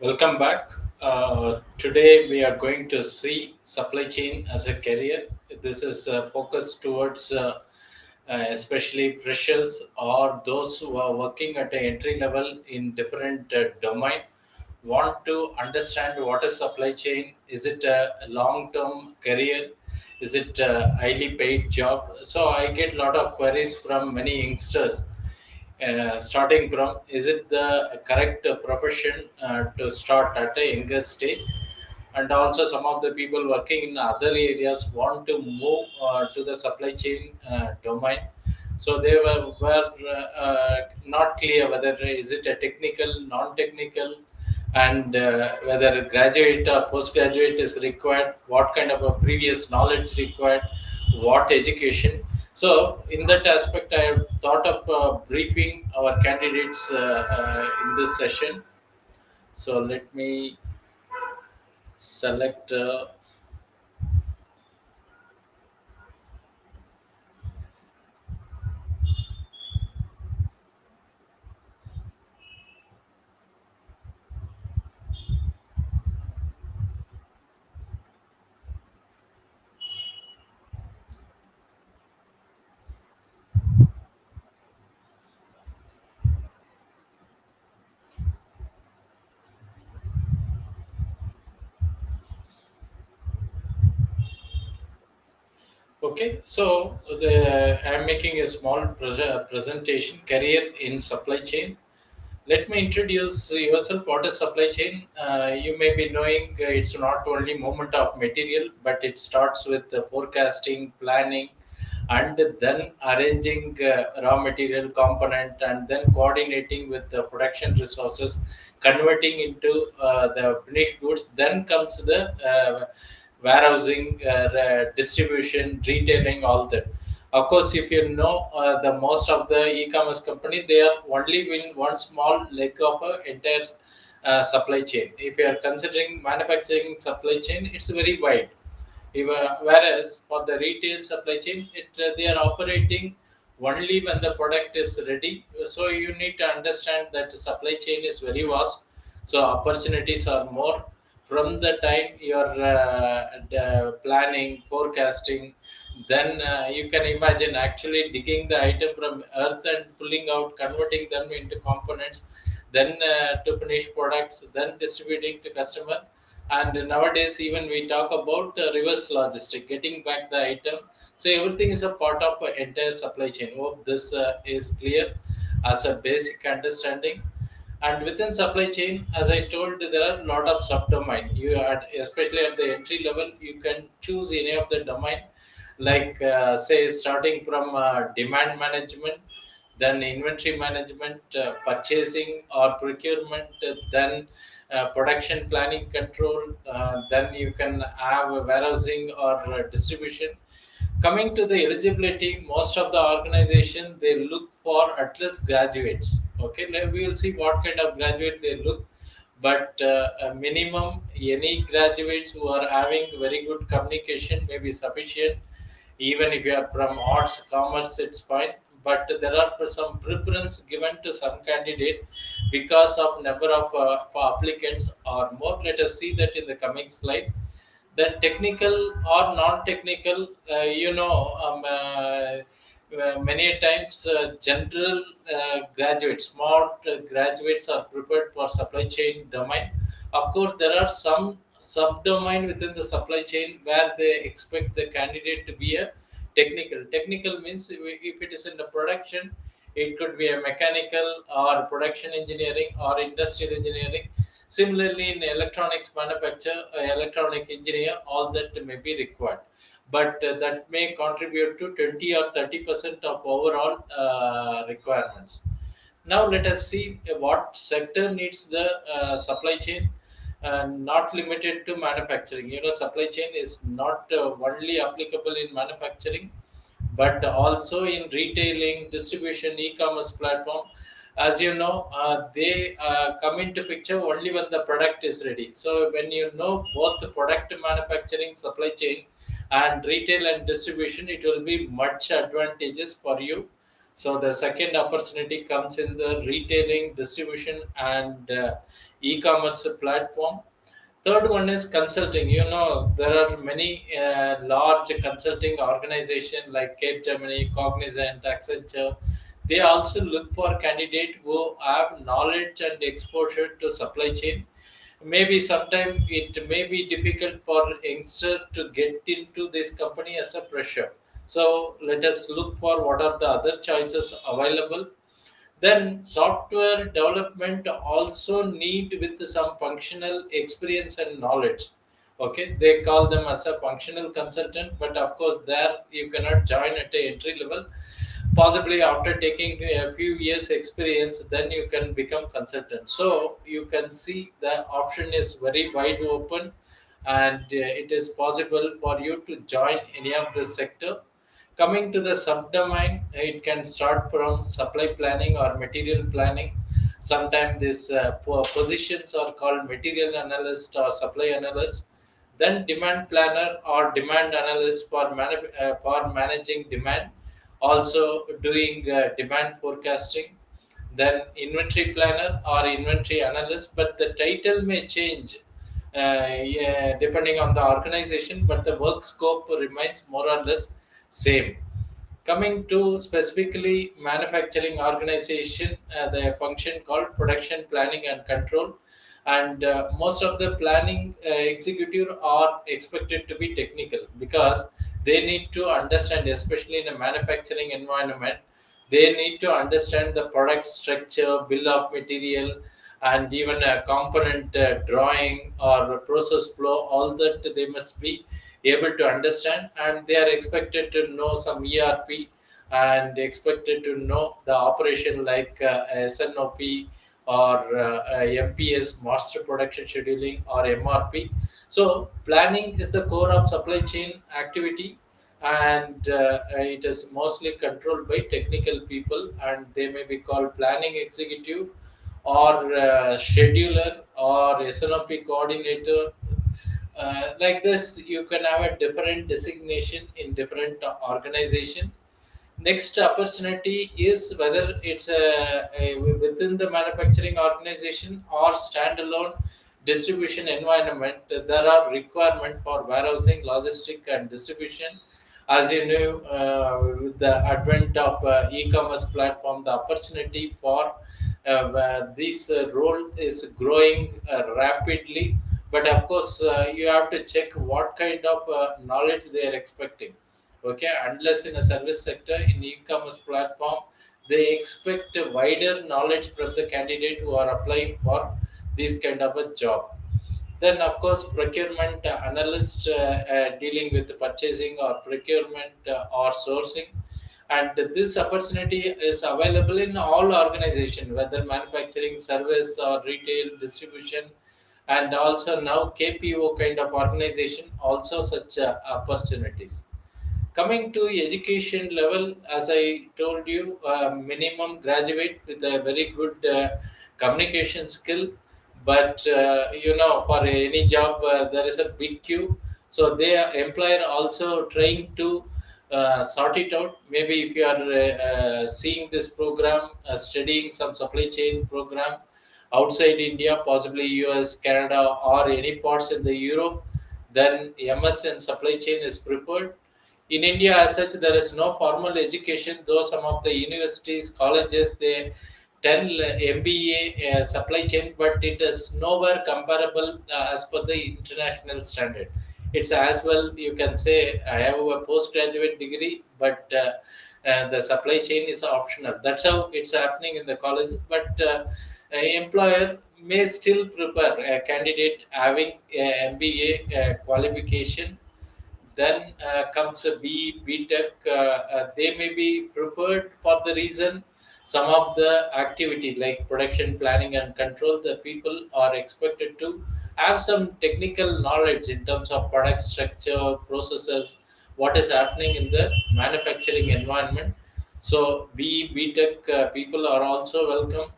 Welcome back. Today we are going to see supply chain as a career. This is focused towards especially freshers or those who are working at an entry level in different domain. Want to understand what is supply chain? Is it a long term career? Is it a highly paid job? So I get a lot of queries from many youngsters, starting from is it the correct profession to start at a younger stage, and also some of the people working in other areas want to move to the supply chain domain. So they were not clear whether is it a technical, non-technical, and whether graduate or postgraduate is required, what kind of a previous knowledge required, what education. So in that aspect, I have thought of briefing our candidates in this session. So let me select. Okay, so I'm making a small presentation, career in supply chain. Let me introduce yourself. What is supply chain? You may be knowing it's not only movement of material, but it starts with forecasting, planning, and then arranging raw material component, and then coordinating with the production resources, converting into the finished goods. Then comes the warehousing, distribution, retailing, all that. Of course, if you know the most of the e-commerce company, they are only in one small leg of a entire supply chain. If you are considering manufacturing supply chain, it's very wide. Whereas for the retail supply chain, they are operating only when the product is ready. So you need to understand that the supply chain is very vast. So opportunities are more from the time you're planning, forecasting. Then you can imagine actually digging the item from earth and pulling out, converting them into components, then to finished products, then distributing to customer. And nowadays even we talk about reverse logistic, getting back the item. So everything is a part of entire supply chain. Hope this is clear as a basic understanding. And within supply chain, as I told, there are a lot of subdomain. You are, especially at the entry level, you can choose any of the domain, like say starting from demand management, then inventory management, purchasing or procurement, then production planning control, then you can have a warehousing or distribution. Coming to the eligibility, most of the organization they look for at least graduates. Okay, we will see what kind of graduate they look, but a minimum any graduates who are having very good communication may be sufficient. Even if you are from arts, commerce, it's fine. But there are some preference given to some candidate because of number of applicants or more. Let us see that in the coming slide. Then technical or non-technical, many a times general graduates, smart graduates are prepared for supply chain domain. Of course, there are some subdomain within the supply chain where they expect the candidate to be a technical. Technical means if it is in the production, it could be a mechanical or production engineering or industrial engineering. Similarly, in electronics manufacture, electronic engineer, all that may be required, but that may contribute to 20 or 30% of overall requirements. Now, let us see what sector needs the supply chain, not limited to manufacturing. Supply chain is not only applicable in manufacturing, but also in retailing, distribution, e-commerce platform. As you know, they come into picture only when the product is ready. So when you know both the product manufacturing, supply chain, and retail and distribution, it will be much advantageous for you So the second opportunity comes in the retailing, distribution, and e-commerce platform. Third one is consulting. There are many large consulting organizations like Capgemini, Cognizant, Accenture. They also look for candidates who have knowledge and exposure to supply chain. Maybe sometime it may be difficult for youngster to get into this company as a fresher. So let us look for what are the other choices available. Then software development also need with some functional experience and knowledge. Okay, they call them as a functional consultant, but of course there you cannot join at a entry level. Possibly after taking a few years experience, then you can become consultant. So you can see the option is very wide open, and it is possible for you to join any of the sector. Coming to the subdomain, it can start from supply planning or material planning. Sometimes these positions are called material analyst or supply analyst. Then demand planner or demand analyst for for managing demand, also doing demand forecasting. Then inventory planner or inventory analyst, but the title may change yeah, depending on the organization, but the work scope remains more or less same. Coming to specifically manufacturing organization, the function called production planning and control, and most of the planning executive are expected to be technical because they need to understand, especially in a manufacturing environment, they need to understand the product structure, bill of material, and even a component drawing or process flow. All that they must be able to understand, and they are expected to know some ERP and expected to know the operation like SNOP or MPS, Master Production Scheduling, or MRP. So planning is the core of supply chain activity, and it is mostly controlled by technical people, and they may be called planning executive or scheduler or SNOP coordinator. Like this, you can have a different designation in different organization. Next opportunity is whether it's within the manufacturing organization or standalone distribution environment. There are requirement for warehousing, logistic, and distribution. As you know, with the advent of e-commerce platform, the opportunity for this role is growing rapidly. But of course, you have to check what kind of knowledge they are expecting. Okay, unless in a service sector, in e-commerce platform, they expect a wider knowledge from the candidate who are applying for this kind of a job. Then of course procurement analyst, dealing with purchasing or procurement or sourcing. And this opportunity is available in all organization, whether manufacturing, service, or retail, distribution, and also now KPO kind of organization, also such opportunities. Coming to education level, as I told you, minimum graduate with a very good communication skill. But for any job, there is a big queue. So their employer also trying to sort it out. Maybe if you are seeing this program, studying some supply chain program outside India, possibly US, Canada, or any parts in the Europe, then MS in supply chain is preferred. In India, as such, there is no formal education, though some of the universities, colleges, they tell MBA supply chain, but it is nowhere comparable as per the international standard. It's as well, you can say, I have a postgraduate degree, but the supply chain is optional. That's how it's happening in the college. But employer may still prefer a candidate having a MBA qualification. Then comes a B.Tech. They may be preferred for the reason some of the activity like production planning and control. The people are expected to have some technical knowledge in terms of product structure, processes, what is happening in the manufacturing environment. So B.Tech people are also welcome.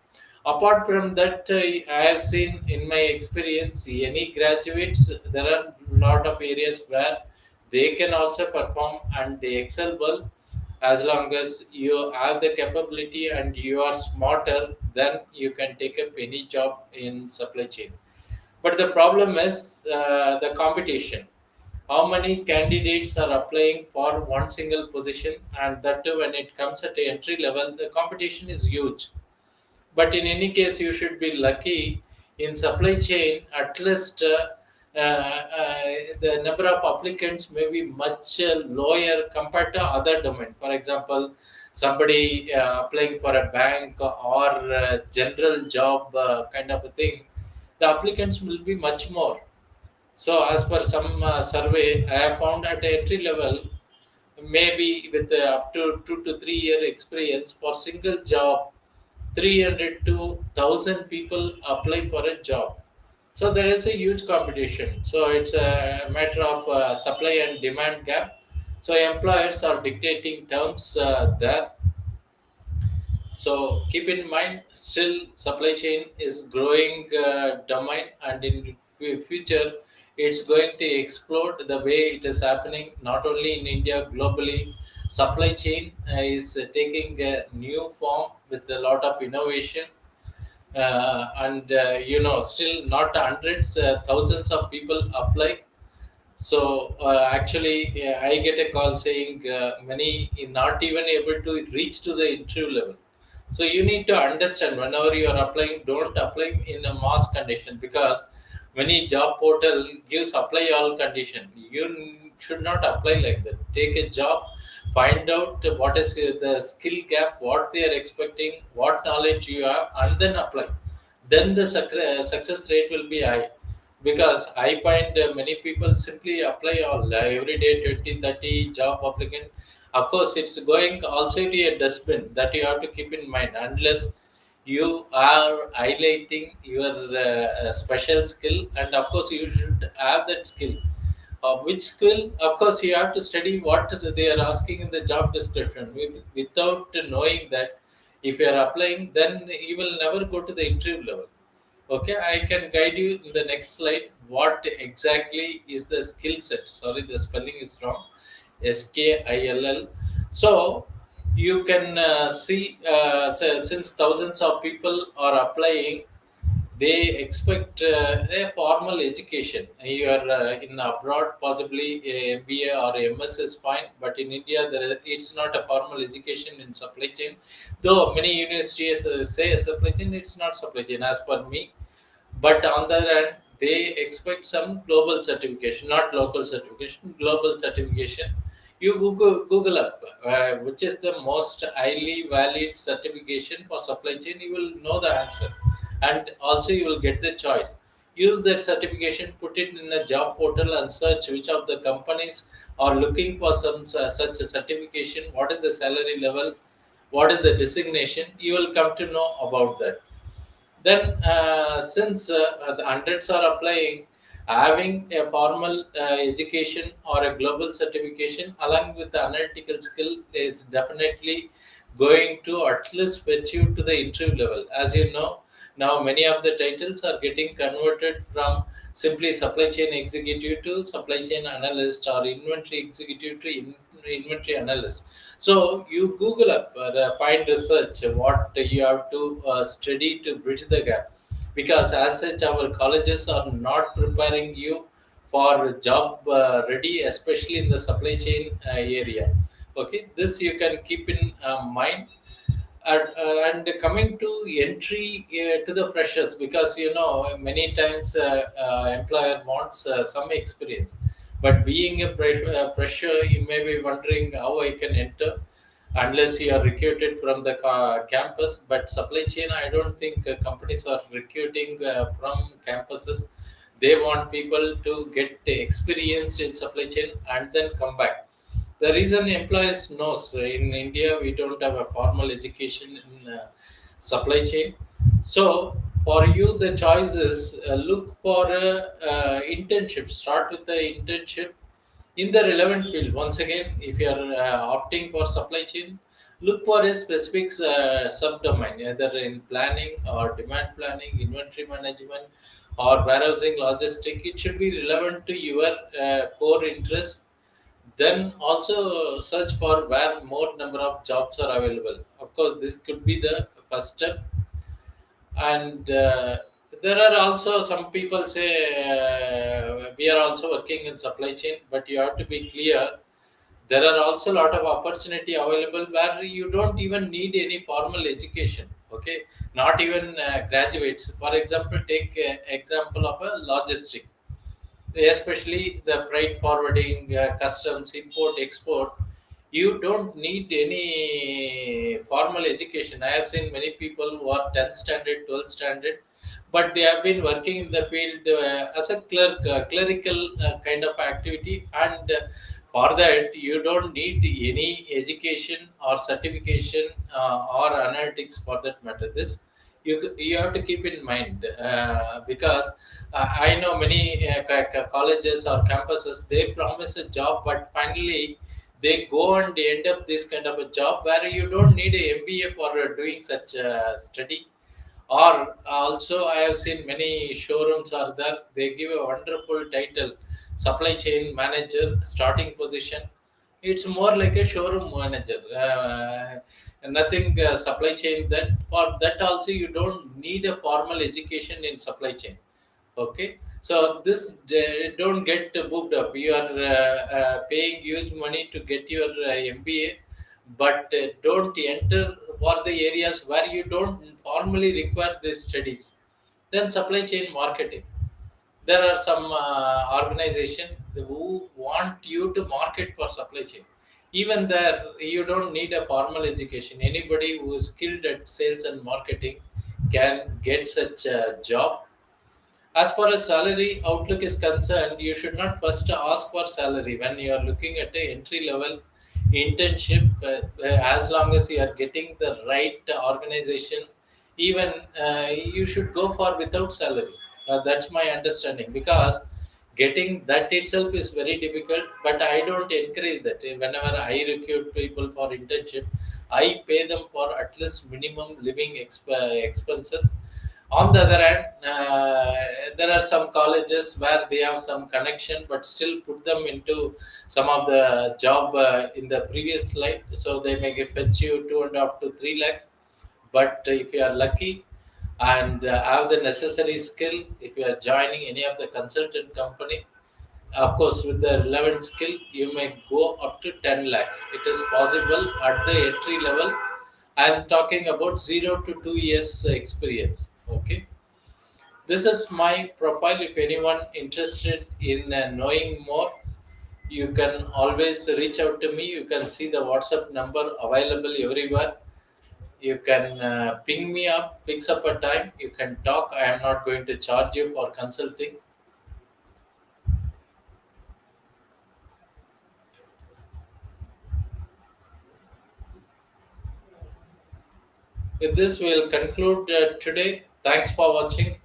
Apart from that, I have seen in my experience, any graduates, there are a lot of areas where they can also perform and they excel well. As long as you have the capability and you are smarter, then you can take up any job in supply chain. But the problem is the competition. How many candidates are applying for one single position, and that too when it comes at the entry level, the competition is huge. But in any case, you should be lucky in supply chain. At least the number of applicants may be much lower compared to other domain. For example, somebody applying for a bank or general job kind of a thing, the applicants will be much more. So as per some survey, I have found at entry level, maybe with up to 2 to 3 year experience for single job, 300 to 1,000 people apply for a job. So there is a huge competition. So it's a matter of supply and demand gap. So employers are dictating terms there. So keep in mind, still supply chain is growing domain, and in future it's going to explode the way it is happening. Not only in India, globally, supply chain is taking a new form with a lot of innovation. And still not hundreds, thousands of people apply. So actually, yeah, I get a call saying many not even able to reach to the interview level. So you need to understand, whenever you are applying, don't apply in a mass condition, because many job portal gives apply all condition. You should not apply like that. Take a job, find out what is the skill gap, what they are expecting, what knowledge you have, and then apply. Then the success rate will be high, because I find many people simply apply all every day 20 30 job applicant. Of course, it's going also to a dustbin, that you have to keep in mind, unless you are highlighting your special skill, and of course you should have that skill. Which skill? Of course, you have to study what they are asking in the job description. Without knowing that, if you are applying, then you will never go to the interview level. Okay, I can guide you in the next slide. What exactly is the skill set? Sorry, the spelling is wrong. SKILL. So you can see, since thousands of people are applying, they expect a formal education. You are in abroad, possibly a MBA or MS is fine, but in India, it's not a formal education in supply chain. Though many universities say supply chain, it's not supply chain as per me. But on the other hand, they expect some global certification, not local certification, global certification. You Google up which is the most highly valid certification for supply chain, you will know the answer, and also you will get the choice. Use that certification, put it in a job portal, and search which of the companies are looking for some such a certification, what is the salary level, what is the designation. You will come to know about that. Then since the hundreds are applying, having a formal education or a global certification along with the analytical skill is definitely going to at least fetch you to the interview level. As you know, now many of the titles are getting converted from simply supply chain executive to supply chain analyst, or inventory executive to inventory analyst. So you Google up the find research what you have to study to bridge the gap, because as such our colleges are not preparing you for job ready, especially in the supply chain area. Okay, this you can keep in mind. And coming to entry to the freshers, because many times employer wants some experience, but being a fresher, you may be wondering how I can enter unless you are recruited from the campus. But supply chain, I don't think companies are recruiting from campuses. They want people to get experienced in supply chain and then come back. The reason employers knows, in India we don't have a formal education in supply chain. So for you the choice is, look for a internship. Start with the internship in the relevant field. Once again, if you are opting for supply chain, look for a specific subdomain, either in planning or demand planning, inventory management, or warehousing logistic. It should be relevant to your core interest. Then also search for where more number of jobs are available. Of course, this could be the first step. And there are also some people say we are also working in supply chain, but you have to be clear. There are also a lot of opportunity available where you don't even need any formal education. Okay, not even graduates. For example, take example of a logistic, especially the freight forwarding, customs, import, export. You don't need any formal education. I have seen many people who are 10th standard, 12th standard, but they have been working in the field as a clerk, clerical kind of activity. And for that, you don't need any education or certification or analytics for that matter. This you have to keep in mind, because I know many colleges or campuses, they promise a job, but finally they go and they end up this kind of a job where you don't need a MBA for doing such study. Or also, I have seen many showrooms are there. They give a wonderful title, supply chain manager, starting position. It's more like a showroom manager. Nothing supply chain. That for that also you don't need a formal education in supply chain. Okay, so this don't get booked up. You are paying huge money to get your MBA, but don't enter for the areas where you don't formally require these studies. Then supply chain marketing. There are some organization who want you to market for supply chain. Even there, you don't need a formal education. Anybody who is skilled at sales and marketing can get such a job. As far as salary outlook is concerned, you should not first ask for salary when you are looking at a entry level internship. As long as you are getting the right organization, even you should go for without salary. That's my understanding, because getting that itself is very difficult. But I don't encourage that. Whenever I recruit people for internship, I pay them for at least minimum living expenses. On the other hand, there are some colleges where they have some connection, but still put them into some of the job in the previous slide. So they may fetch you 2.5 to 3 lakhs. But if you are lucky and have the necessary skill, if you are joining any of the consultant company, of course, with the relevant skill, you may go up to 10 lakhs. It is possible at the entry level. I am talking about 0 to 2 years experience. Okay, this is my profile. If anyone interested in knowing more, you can always reach out to me. You can see the WhatsApp number available everywhere. You can ping me up, fix up a time. You can talk. I am not going to charge you for consulting. With this, we'll conclude today. Thanks for watching.